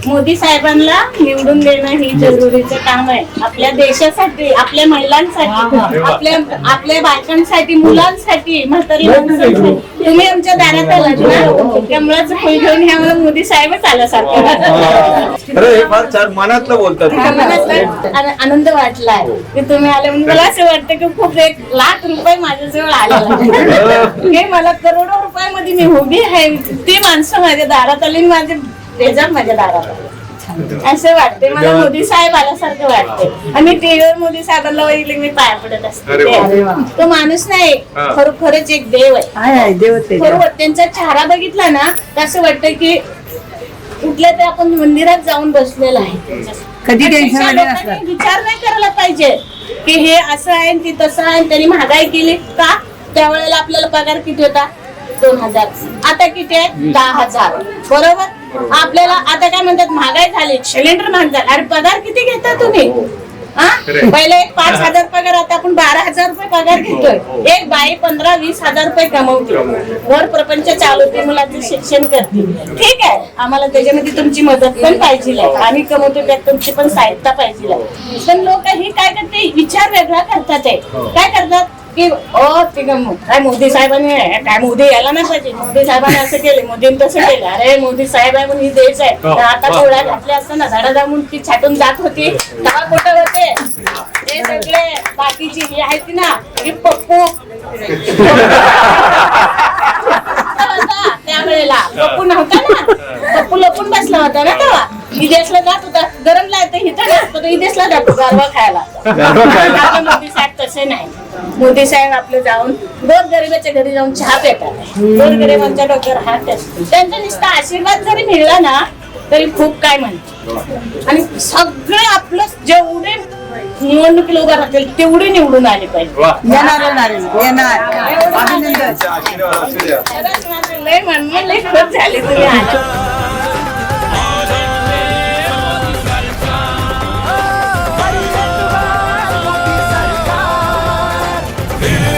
मोदी साहेबांना निवडून देणं ही जरुरीचं काम आहे आपल्या देशासाठी, आपल्या महिलांसाठी, आपल्या बायकांसाठी, मुलांसाठी, म्हातारी माणसांसाठी. तुम्ही आमच्या दारात आलात ना, त्यामुळेच फुल घेऊन ह्या मला मोदी साहेबच आल्यासारखं फार छान मनातलं बोलतात. आनंद वाटलाय की तुम्ही आले. म्हणून मला असं वाटतं की खूप 1,00,000 रुपये माझ्याजवळ आलेला हे मला करोडो रुपयामध्ये मी उभी आहे. ती माणसं माझ्या दारात आली, माझे तेजाब माझ्या दारात आले असं वाटते मला. मोदी साहेब आल्यासारखं वाटते. आणि टीव्हीवर मोदी साहेबांना वगैरे मी पाया पडत असते. तो माणूस नाही, खरोखरच एक देव आहे. बरोबर. त्यांचा चेहरा बघितला ना तर असं वाटतं की कुठल्या ते आपण मंदिरात जाऊन बसलेला आहे. कधी विचार नाही करायला पाहिजे की हे असं आहे ती तसं आहे. त्यांनी महागाई केली का? त्यावेळेला आपल्याला पगार किती होता? 2,000. आता किती आहे? 10,000. बरोबर. आपल्याला आता काय म्हणतात, महागाई झाली, सिलेंडर महाग झाला. अरे पगार किती घेता तुम्ही? पहिले 5,000 पगार, आता आपण 12,000 रुपये पगार घेतोय. एक बाई 15-20 हजार रुपये कमवते, घर प्रपंच चालवते, मुलाचं शिक्षण करते. ठीक आहे, आम्हाला त्याच्यामध्ये तुमची मदत पण पाहिजे, आम्ही कमवतो त्यात तुमची पण सहायता पाहिजे. पण लोक ही काय करते, विचार वेगळा करतात. काय करतात की काय मोदी साहेबांनी, काय मोदी यायला नाही पाहिजे, मोदी साहेबांनी असं केलं, मोदीने तसं केलं. अरे मोदी साहेब आहे म्हणून ही देश आहे. आता गोळ्या घातल्या असताना झाडा जाऊन ती छाटून जात होती, दहा कुठं होते हे सगळे बाकीची ही आहेत ना, ही पप्पू त्यावेळेला पप्पू नव्हता ना, पप्पू लपून बसला होता ना तेव्हा. विदेशला जात होता, गरम लागतं हिथं ना, विदेशला जातो गारवा खायला. मोदी साहेब तसे नाही. मोदी साहेब आपले जाऊन गोरगरिबाच्या घरी जाऊन चहा पितात, गोरगरिबांच्या डोक्यावर हात असतो. त्यांचा नुसता आशीर्वाद जरी मिळला ना तरी खूप काय म्हणते. आणि सगळे आपलं जेवढे निवडणुकीला उभा राहतील तेवढे निवडून आले पाहिजे. लय म्हणणं लय खूप झाले तुम्ही आला. Yeah.